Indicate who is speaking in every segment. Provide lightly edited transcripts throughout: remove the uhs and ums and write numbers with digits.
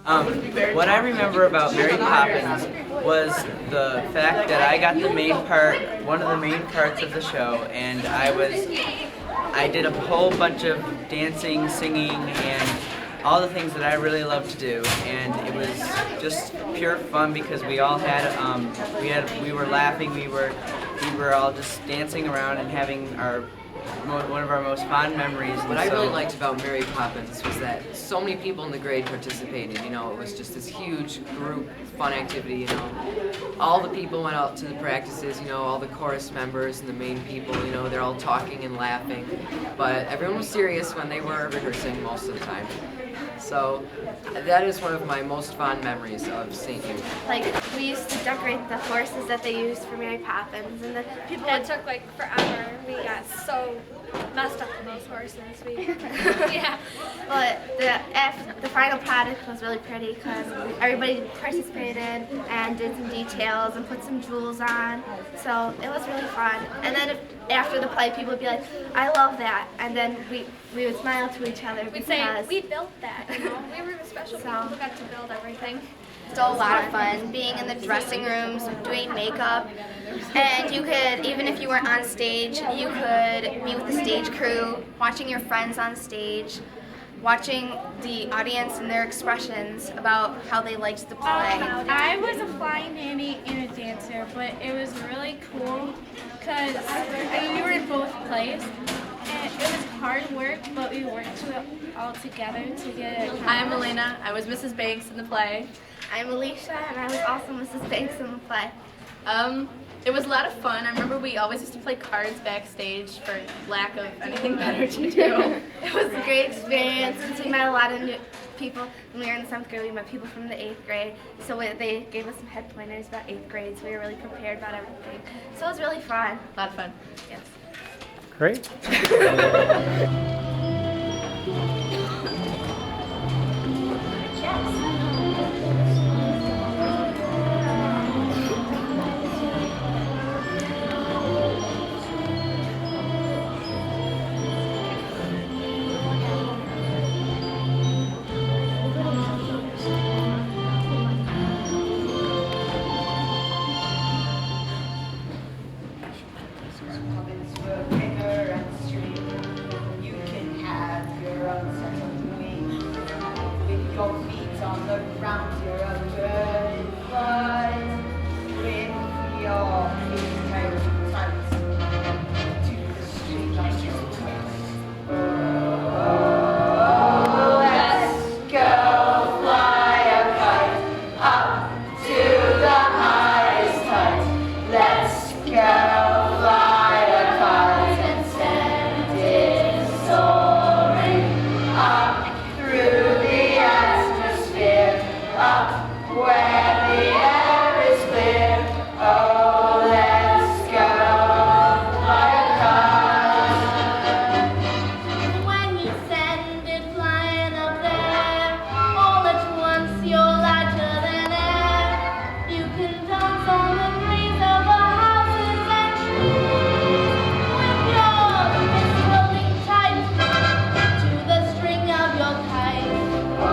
Speaker 1: What I remember about Mary Poppins was the fact that I got the main part, one of the main parts of the show, and I did a whole bunch of dancing, singing, and all the things that I really love to do, and it was just pure fun because we all had, we were laughing, we were all just dancing around and having one of our most fond memories.
Speaker 2: What I really liked about Mary Poppins was that so many people in the grade participated. You know, it was just this huge group fun activity. You know, all the people went out to the practices. You know, all the chorus members and the main people. You know, they're all talking and laughing, but everyone was serious when they were rehearsing most of the time. So that is one of my most fond memories of St. Hugo.
Speaker 3: Like, we used to decorate the horses that they used for Mary Poppins, and the people.
Speaker 4: It took like forever. We got so messed up with those horses. Yeah.
Speaker 3: But the final product was really pretty because everybody participated and did some details and put some jewels on. So it was really fun. And then after the play, people would be like, "I love that," and then we would smile to each other.
Speaker 4: We'd say, "We built that." You know, we were the special people who got to build everything.
Speaker 5: Still a lot of fun being in the dressing rooms, doing makeup, and you could, even if you weren't on stage, you could meet with the stage crew, watching your friends on stage, watching the audience and their expressions about how they liked the play.
Speaker 6: I was a flying nanny and a dancer, but it was really cool because we were in both plays. And it was hard work, but we worked all together to get it.
Speaker 7: I'm Elena. I was Mrs. Banks in the play.
Speaker 3: I'm Alicia, and I was also Mrs. Banks in the play.
Speaker 7: It was a lot of fun. I remember we always used to play cards backstage for lack of anything better to do.
Speaker 3: It was a great experience since we met a lot of new people. When we were in the 7th grade, we met people from the 8th grade. So they gave us some head pointers about 8th grade, so we were really prepared about everything. So it was really fun.
Speaker 7: A lot of fun.
Speaker 3: Yes.
Speaker 8: Great.
Speaker 9: Your feet on the ground, you're a bird in flight. With your feet held tight to the street like your twist. Oh, let's go fly a kite up to the highest height. Let's go fly a kite and send it soaring up through the up where the air is clear. Oh, let's go fly a kite.
Speaker 5: When you send it flying up there, all at once you're lighter than air. You can dance on the breeze over houses and trees, with your wrists holding tight to the string of your kite. Oh,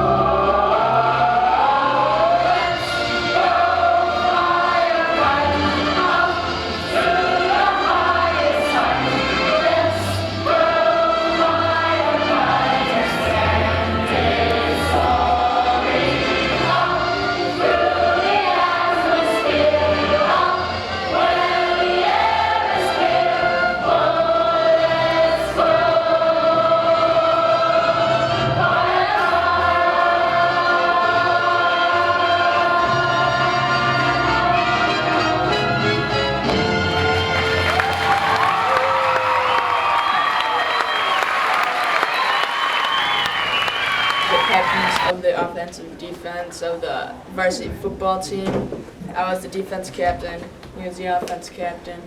Speaker 10: captains of the offensive defense of the varsity football team. I was the defense captain. He was the offense captain.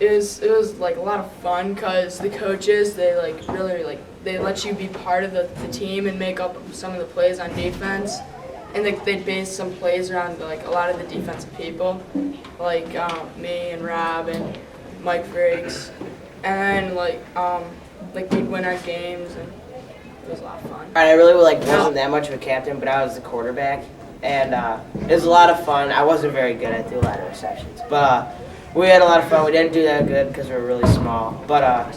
Speaker 10: It was like a lot of fun because the coaches, they they let you be part of the team and make up some of the plays on defense, and they base some plays around like a lot of the defensive people, like me and Rob and Mike Briggs, and we'd win our games, and It was a lot of fun.
Speaker 8: I really wasn't that much of a captain, but I was the quarterback, and it was a lot of fun. I wasn't very good. I threw a lot of interceptions, but we had a lot of fun. We didn't do that good because we were really small. But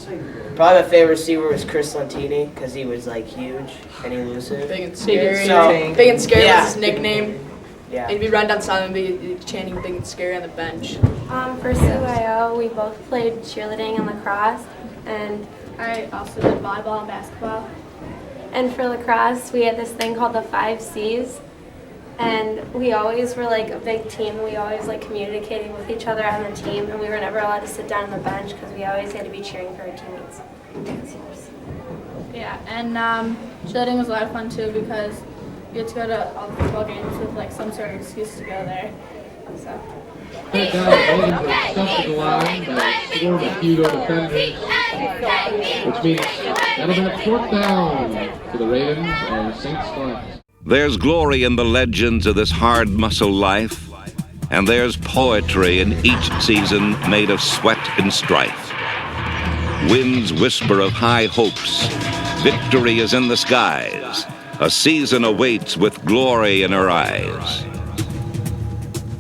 Speaker 8: probably my favorite receiver was Chris Lentini because he was huge and elusive.
Speaker 10: Big and scary.
Speaker 8: Big
Speaker 10: and scary was his nickname.
Speaker 8: Yeah.
Speaker 10: And he'd be run down silent and be chanting "big and scary" on the bench.
Speaker 11: For CYO, we both played cheerleading and lacrosse, and
Speaker 7: I also did volleyball and basketball.
Speaker 11: And for lacrosse, we had this thing called the 5 C's, and we always were a big team. We always communicating with each other on the team, and we were never allowed to sit down on the bench because we always had to be cheering for our teammates.
Speaker 7: Yeah, and cheerleading was a lot of fun too because you had to go to all the football games with some sort of excuse to go there. So.
Speaker 12: Third down, Ravens are stuck to the line by St.Hugo defenders, which means that'll be a 4th down to the Ravens of St. Class.
Speaker 13: There's glory in the legends of this hard muscle life, and there's poetry in each season made of sweat and strife. Winds whisper of high hopes. Victory is in the skies. A season awaits with glory in her eyes.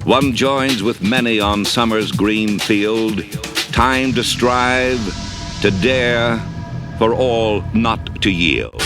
Speaker 13: One joins with many on summer's green field. Time to strive, to dare, for all not to yield.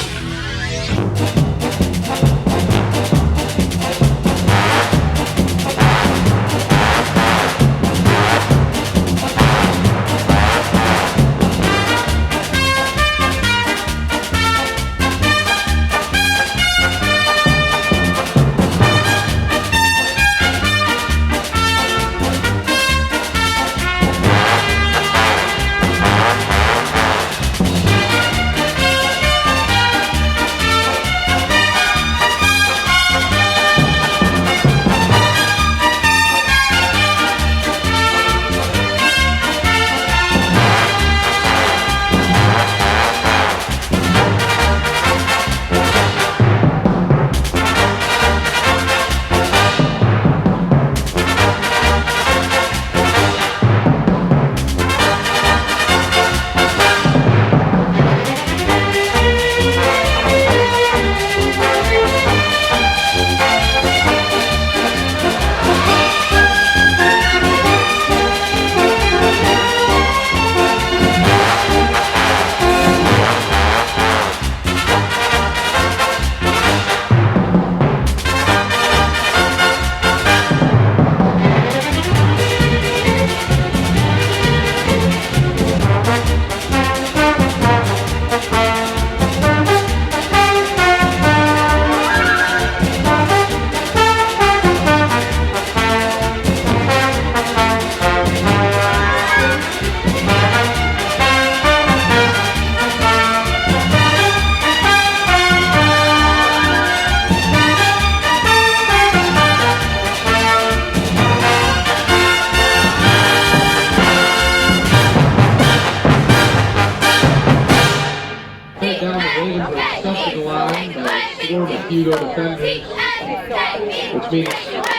Speaker 12: St.Hugo defenders, which means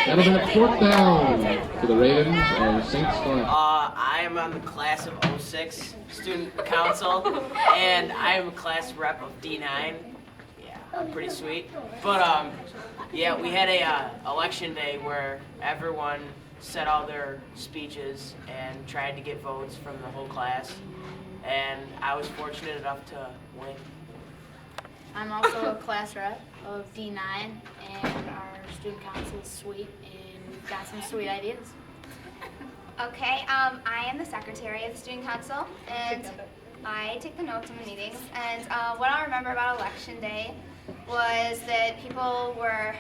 Speaker 12: that'll be a 4th down to the Ravens of St. Class.
Speaker 1: I am on the class of 06 student council, and I am a class rep of D9. Yeah, I'm pretty sweet. But yeah, we had a election day where everyone said all their speeches and tried to get votes from the whole class, and I was fortunate enough to win.
Speaker 7: I'm also a class rep of D9, and our student council is sweet, and we've got some sweet ideas.
Speaker 3: Okay, I am the secretary of the student council, and I take the notes in the meetings. And what I remember about election day was that people were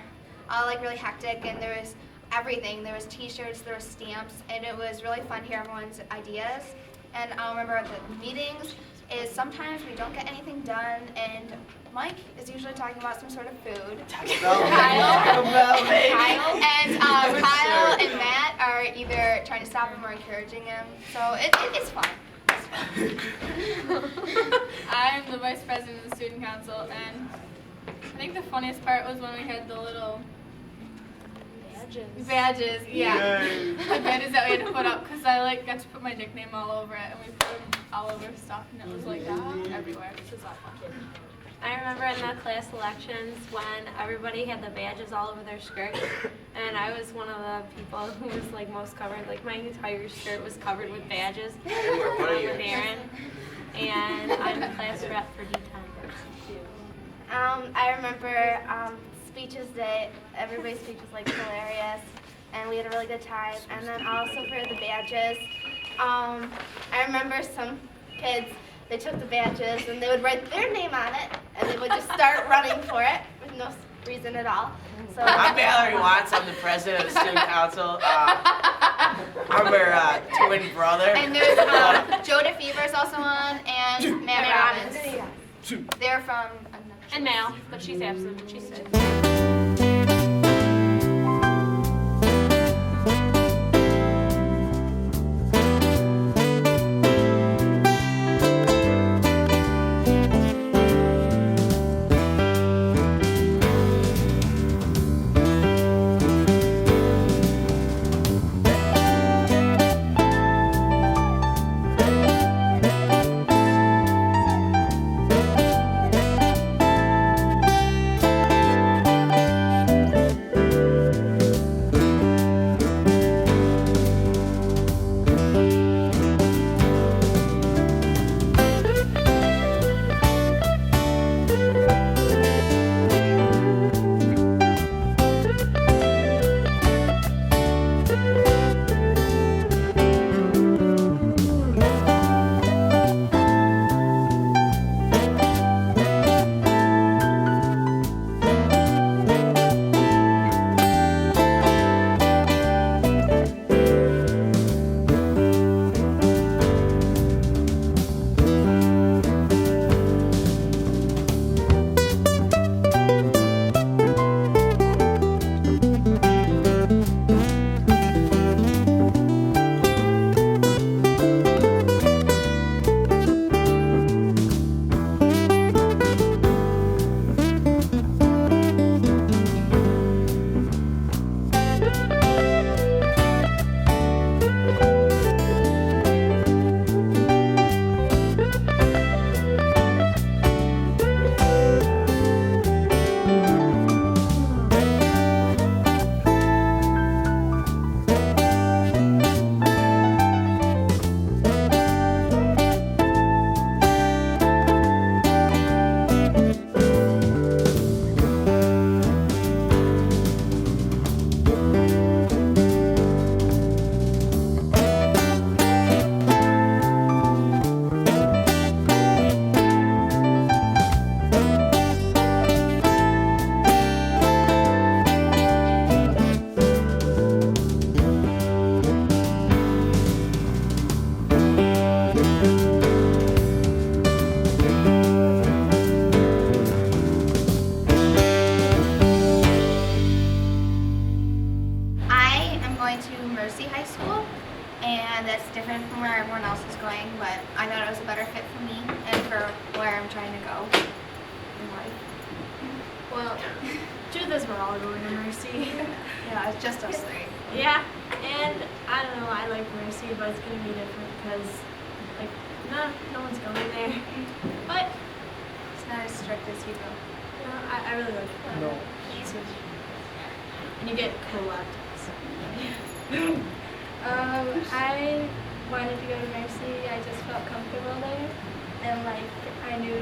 Speaker 3: all really hectic, and there was everything. There was T-shirts, there was stamps, and it was really fun to hear everyone's ideas. And I remember at the meetings is sometimes we don't get anything done, and Mike is usually talking about some sort of food. Kyle and Matt are either trying to stop him or encouraging him. So it's fun.
Speaker 6: I'm the vice president of the student council, and I think the funniest part was when we had the little badges. Yeah. The badges that we had to put up, because I got to put my nickname all over it, and we put them all over stuff, and it was that everywhere, which was a lot of fun.
Speaker 11: I remember in the class elections when everybody had the badges all over their skirts, and I was one of the people who was like most covered. Like my entire skirt was covered with badges. With Aaron, and I'm the class rep for D10.
Speaker 3: I remember speeches day. Everybody's speech was like hilarious, and we had a really good time. And then also for the badges, I remember some kids. They took the badges and they would write their name on it, and they would just start running for it with no reason at all. So
Speaker 8: I'm Valerie Watts. I'm the president of the student council. I'm her twin brother.
Speaker 4: And there's Joe DeFever's also on, and Matt Robbins. They're from.
Speaker 11: And Mal, but she's absent. She's sick.
Speaker 4: and that's different from where everyone else is going, but I thought it was a better fit for me and for where I'm trying to go in life.
Speaker 6: Well, truth is we're all going to Mercy.
Speaker 4: Yeah, it's just us three.
Speaker 6: Yeah, and I don't know, I like Mercy, but it's going to be different because, like, no one's going there. But
Speaker 4: It's not as strict as Hugo.
Speaker 6: I really like it.
Speaker 8: No.
Speaker 6: And you get cool laptops.
Speaker 5: I wanted to go to Mercy. I just felt comfortable there, and like I knew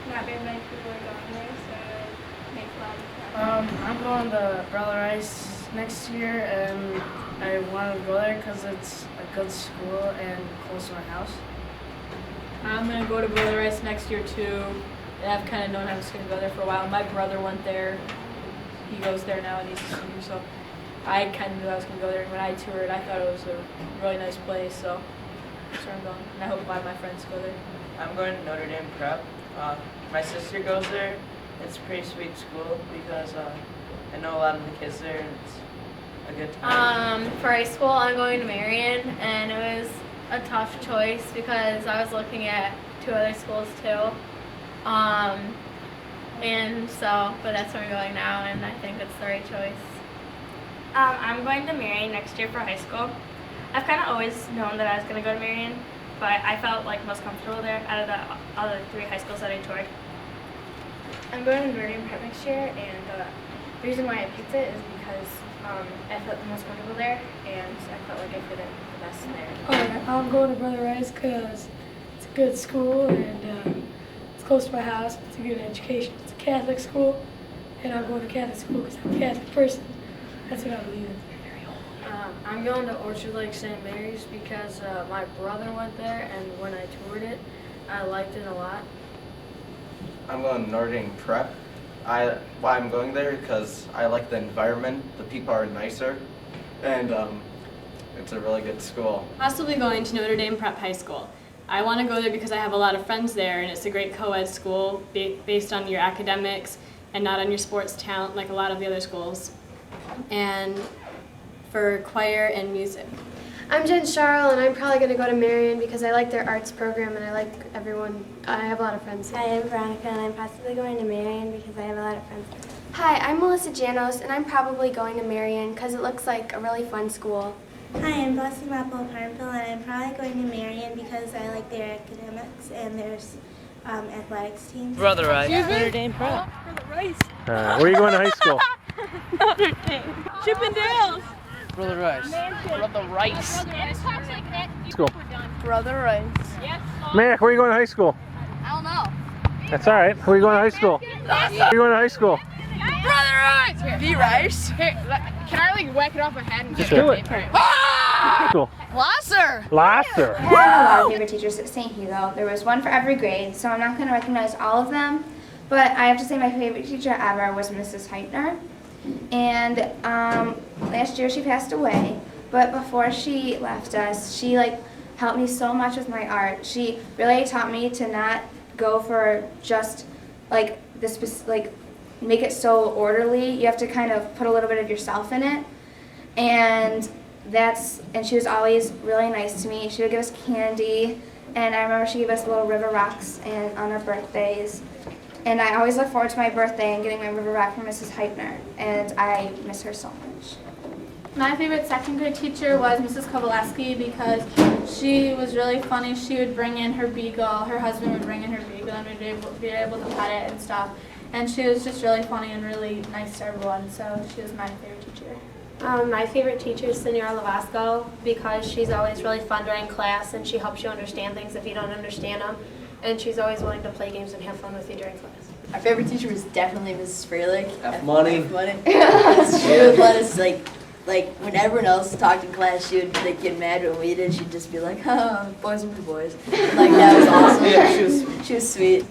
Speaker 5: not very many people were going there, so it makes a lot of sense.
Speaker 14: I'm going to Brother Rice next year, and I want to go there because it's a good school and close to my house.
Speaker 15: I'm going to go to Brother Rice next year too. And I've kind of known I was going to go there for a while. My brother went there. He goes there now and he's a senior, so I kind of knew I was going to go there. And when I toured, I thought it was a really nice place, so that's where I'm going. And I hope a lot of my friends go there.
Speaker 1: I'm going to Notre Dame Prep. My sister goes there. It's a pretty sweet school because I know a lot of the kids there, and it's a good time.
Speaker 11: For high school, I'm going to Marion, and it was a tough choice because I was looking at 2 other schools too. But that's where I'm going now, and I think it's the right choice.
Speaker 16: I'm going to Marion next year for high school. I've kind of always known that I was going to go to Marion, but I felt like most comfortable there out of the other 3 high schools that I toured. I'm going to Notre Dame Prep next year, and the reason why I picked it is because I felt the most comfortable there, and I felt like I fit in the best there.
Speaker 14: I'm going to Brother Rice because it's a good school and it's close to my house. It's a good education. It's a Catholic school, and I'm going to Catholic school because I'm a Catholic person. That's what I believe in.
Speaker 17: I'm going to Orchard Lake St. Mary's because my brother went there, and when I toured it, I liked it a lot.
Speaker 18: I'm going to Notre Dame Prep. Why I'm going there because I like the environment, the people are nicer, and it's a really good school.
Speaker 19: Possibly going to Notre Dame Prep High School. I want to go there because I have a lot of friends there, and it's a great co-ed school based on your academics and not on your sports talent like a lot of the other schools. And for choir and music.
Speaker 20: I'm Jen Charles, and I'm probably going to go to Marion because I like their arts program and I like everyone. I have a lot of friends.
Speaker 11: Hi, I'm Veronica, and I'm possibly going to Marion because I have a lot of friends.
Speaker 3: Hi, I'm Melissa Janos, and I'm probably going to Marion because it looks like a really fun school.
Speaker 21: Hi, I'm Blessing Maple Parnville, and I'm probably going to Marion because I like their academics and their athletics teams.
Speaker 22: Brother Rice.
Speaker 23: Notre Dame Prep.
Speaker 22: Where are you going to high school?
Speaker 23: Notre Dame. Chippendales.
Speaker 22: Brother Rice.
Speaker 23: Brother Rice.
Speaker 22: School.
Speaker 23: Brother Rice.
Speaker 22: Mac, where are you going to high school?
Speaker 23: I don't know.
Speaker 22: That's all right. Where are you going to high school? Where are you going to high school?
Speaker 23: Brother Rice. The Rice. Here, can I like whack it off my head and
Speaker 22: Just
Speaker 23: get
Speaker 22: do
Speaker 23: it?
Speaker 22: it. Cool.
Speaker 23: Lasser.
Speaker 22: Lasser.
Speaker 4: I had a lot of favorite teachers at St. Hugo. There was one for every grade, so I'm not going to recognize all of them. But I have to say my favorite teacher ever was Mrs. Heitner. And last year she passed away. But before she left us, she helped me so much with my art. She really taught me to not go for just make it so orderly. You have to kind of put a little bit of yourself in it. And she was always really nice to me. She would give us candy, and I remember she gave us little river rocks on our birthdays. And I always look forward to my birthday and getting my river rock from Mrs. Heitner, and I miss her so much.
Speaker 6: My favorite second grade teacher was Mrs. Kowaleski because she was really funny. She would bring in her beagle, her husband would bring in her beagle, and we'd be able to pet it and stuff. And she was just really funny and really nice to everyone, so she was my favorite teacher.
Speaker 11: My favorite teacher is Senora Lavasco because she's always really fun during class and she helps you understand things if you don't understand them. And she's always willing to play games and have fun with you during class.
Speaker 24: My favorite teacher was definitely Mrs. Freilich.
Speaker 25: Money.
Speaker 24: She would let us when everyone else talked in class, she would get mad when we did. She'd just be like, "Oh, boys will be boys." That was awesome. Yeah, she was sweet.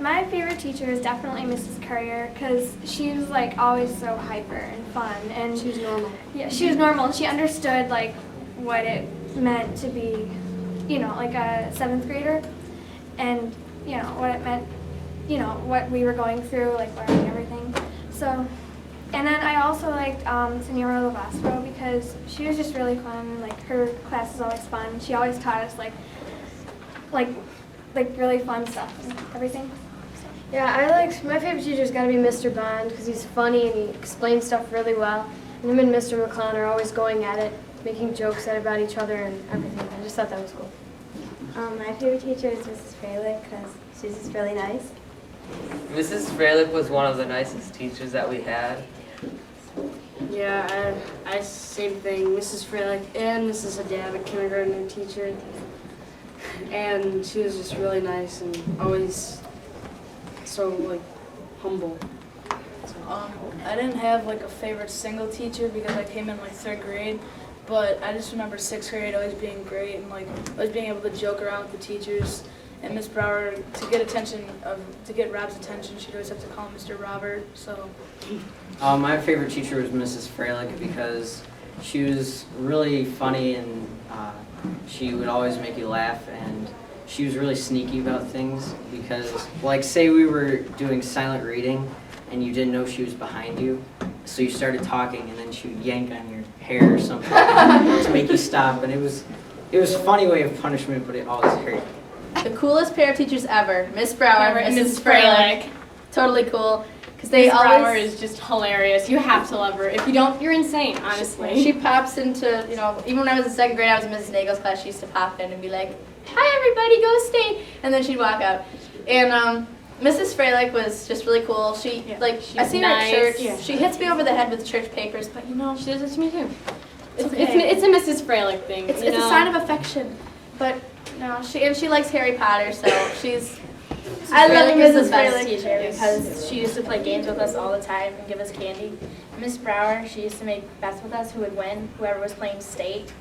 Speaker 3: My favorite teacher is definitely Mrs. Courier because she was always so hyper and fun, and
Speaker 11: she was normal.
Speaker 3: Yeah, she was normal. She understood what it meant to be, a 7th grader, and what it meant, what we were going through, learning everything. So. And then I also liked Senora Lavasco because she was just really fun. Her class is always fun. She always taught us really fun stuff and everything.
Speaker 20: Yeah, my favorite teacher's got to be Mr. Bond because he's funny and he explains stuff really well. And him and Mr. McClown are always going at it, making jokes about each other and everything. I just thought that was cool.
Speaker 21: My favorite teacher is Mrs. Freilich because she's just really nice.
Speaker 1: Mrs. Freilich was one of the nicest teachers that we had.
Speaker 14: Yeah, I same thing. Mrs. Freilich and Mrs. Haddad, a kindergarten teacher, and she was just really nice and always so humble.
Speaker 17: I didn't have a favorite single teacher because I came in 3rd grade, but I just remember 6th grade always being great and always being able to joke around with the teachers. And Miss Brower, to get Rob's attention, she'd always have to call him Mr. Robert. So.
Speaker 8: My favorite teacher was Mrs. Freilich because she was really funny and she would always make you laugh, and she was really sneaky about things because, say we were doing silent reading and you didn't know she was behind you, so you started talking and then she would yank on your hair or something to make you stop, and it was a funny way of punishment, but it always hurt.
Speaker 26: The coolest pair of teachers ever, Miss Brower and Mrs. Freilich. Totally cool. Because they
Speaker 19: Miss
Speaker 26: always...
Speaker 19: Brower is just hilarious. You have to love her. If you don't, you're insane, honestly.
Speaker 26: She pops into, even when I was in 2nd grade, I was in Mrs. Nagel's class, she used to pop in and be like, "Hi everybody, go state!" And then she'd walk out. And Mrs. Freilich was just really cool. She I see her
Speaker 19: nice.
Speaker 26: at church.
Speaker 19: Yeah.
Speaker 26: She hits me over the head with church papers, but you know
Speaker 19: She does it to me too.
Speaker 26: it's okay.
Speaker 19: It's a Mrs. Freilich thing.
Speaker 26: It's
Speaker 19: you
Speaker 26: a
Speaker 19: know?
Speaker 26: sign of affection. But no, she likes Harry Potter, so she's. I love
Speaker 16: Freilich is
Speaker 26: Mrs.
Speaker 16: the best
Speaker 26: Freilich.
Speaker 16: teacher because she used to play games with us all the time and give us candy. Miss Brower, she used to make bets with us who would win, whoever was playing state.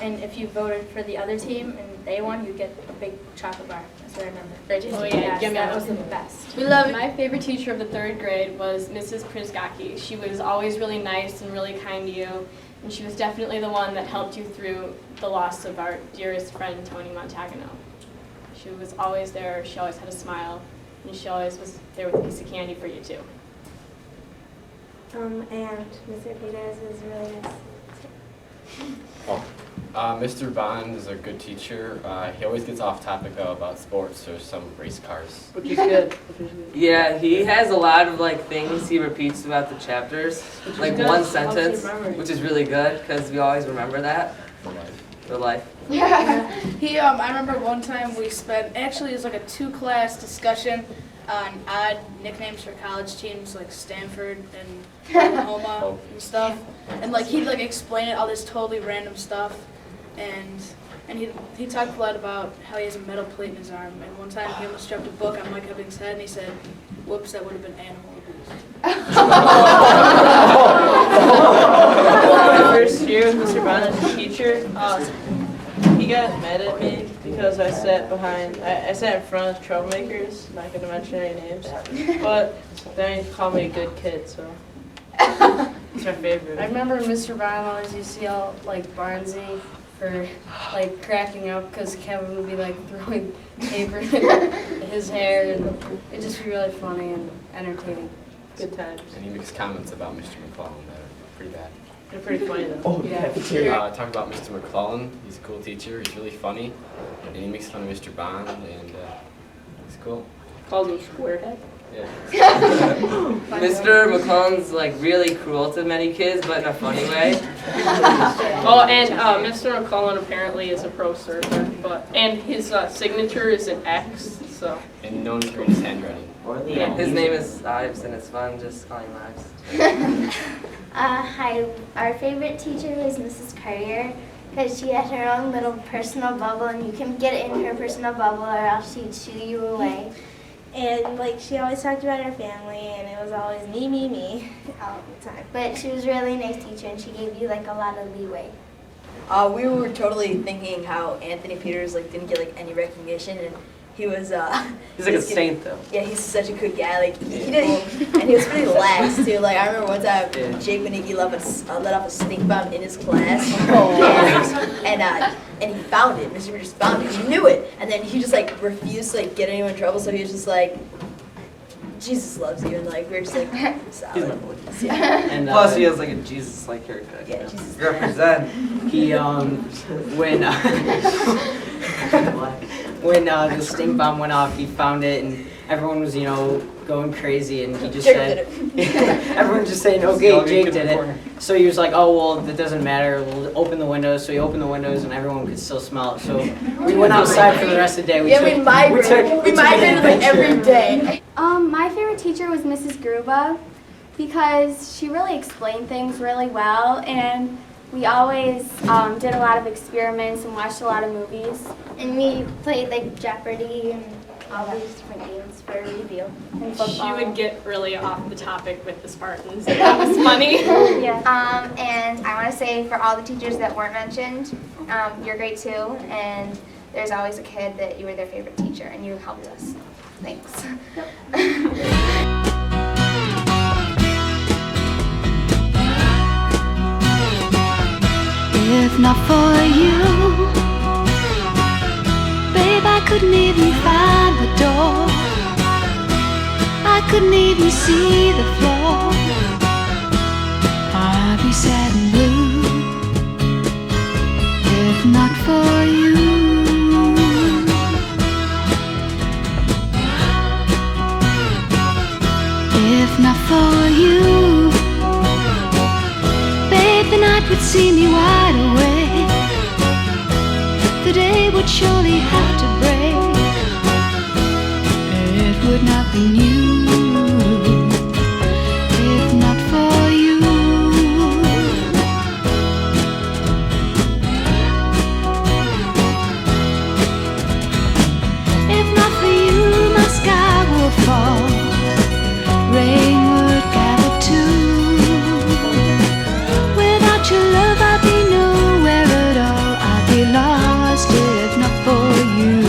Speaker 16: And if you voted for the other team and they won, you'd get a big chocolate bar. That's what I remember.
Speaker 19: Oh yeah,
Speaker 16: Yes, that was the best.
Speaker 19: We love it. My favorite teacher of the 3rd grade was Mrs. Przgaki. She was always really nice and really kind to you, and she was definitely the one that helped you through the loss of our dearest friend, Tony Montagano. She was always there, she always had a smile, and she always was there with a piece of candy for you too.
Speaker 21: And Mr. Peters is really nice.
Speaker 2: Mr. Bond is a good teacher. He always gets off topic though about sports or some race cars.
Speaker 1: Which is good. Yeah, he has a lot of like things he repeats throughout the chapters, like
Speaker 17: good.
Speaker 1: one
Speaker 17: Helps you
Speaker 1: sentence,
Speaker 17: remember.
Speaker 1: which is really good because we always remember that for life.
Speaker 17: Yeah. I remember one time we spent, actually it was like a 2-class discussion on odd nicknames for college teams like Stanford and Oklahoma and stuff. And like he'd like explain it, all this totally random stuff. And he talked a lot about how he has a metal plate in his arm. And one time he almost dropped a book on Mike Ebbing's head and he said, "Whoops, that would have been animal abuse."
Speaker 9: My first year with Mr. Bond as a teacher, he got mad at me because I sat I sat in front of troublemakers, not going to mention any names, but then he called me a good kid, so it's my favorite.
Speaker 20: I remember Mr. Bond always used to yell like Barnsey for like cracking up because Kevin would be like throwing paper in his hair and it'd just be really funny and entertaining.
Speaker 9: Good times.
Speaker 2: And he makes comments about Mr. McClellan that are pretty bad.
Speaker 9: They're pretty funny though.
Speaker 2: Oh,
Speaker 9: yeah.
Speaker 2: Talk about Mr. McClellan. He's a cool teacher. He's really funny. And he makes fun of Mr. Bond and he's cool.
Speaker 9: Calls him squarehead.
Speaker 2: Yeah.
Speaker 1: Mr. McClellan's like really cruel to many kids, but in a funny way.
Speaker 9: Oh, and Mr. McClellan apparently is a pro surfer, and his signature is an X, so.
Speaker 2: And no one can read his handwriting.
Speaker 1: His name is Ives, and it's fun just calling him Ives.
Speaker 21: Hi, our favorite teacher was Mrs. Carrier because she had her own little personal bubble and you can get in her personal bubble or else she'd shoo you away. And like she always talked about her family and it was always me all the time. But she was a really nice teacher and she gave you like a lot of leeway.
Speaker 24: We were totally thinking how Anthony Peters like didn't get like any recognition, and he was
Speaker 1: He's like a saint though.
Speaker 24: Yeah, he's such a good guy. Like he did, and he was pretty lax too. Like I remember one time Jake Winnicki let off a stink bomb in his class, and he found it. Mr. Peters found it. He knew it, and then he just like refused to like get anyone in trouble. So he was just like, Jesus loves you, and like we're just like, solid.
Speaker 1: He's my boy.
Speaker 24: Yeah.
Speaker 1: And plus, he has like a Jesus-like haircut.
Speaker 24: Yeah, Jesus.
Speaker 1: Represent. He when the stink bomb went off, he found it, and everyone was going crazy, and he just said, everyone just saying, okay, Jake did it. So he was like, oh well, that doesn't matter. We'll open the windows. So he opened the windows, and everyone could still smell it. So we went outside for the rest of the day.
Speaker 24: We migrated like every day.
Speaker 4: My favorite teacher was Mrs. Gruba because she really explained things really well, and we always did a lot of experiments and watched a lot of movies.
Speaker 21: And we played like Jeopardy and all these different games for review.
Speaker 4: And
Speaker 19: She would get really off the topic with the Spartans. That was funny.
Speaker 4: Yeah. And I want to say for all the teachers that weren't mentioned, you're great too, and there's always a kid that you were their favorite teacher and you helped us. Thanks.
Speaker 5: If not for you, babe, I couldn't even find the door. I couldn't even see the floor. I'd be sad and blue if not for you. If not for you, the night would see me wide awake. The day would surely have to break. It would not
Speaker 7: something new. If not for you, if not for you, my sky would fall, rain would gather too. Without your love, I'd be nowhere at all. I'd be lost if not for you.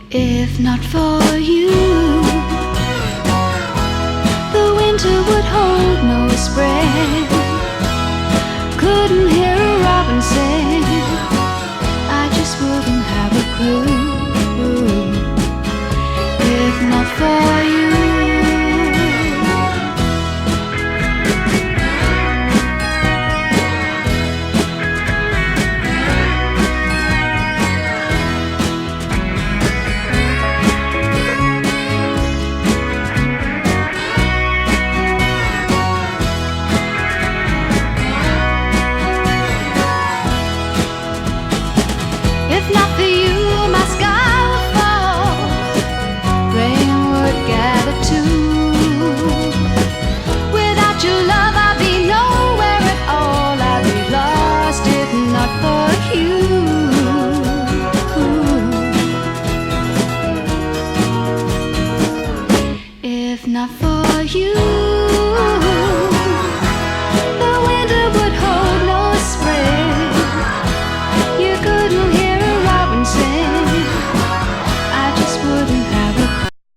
Speaker 7: If not for you, the winter would hold no spring. Couldn't hear a robin sing, I just wouldn't have a clue. If not for you. If not for you, my sky would fall, rain would gather too. Without your love, I'd be nowhere at all. I'd be lost if not for you. If not for you.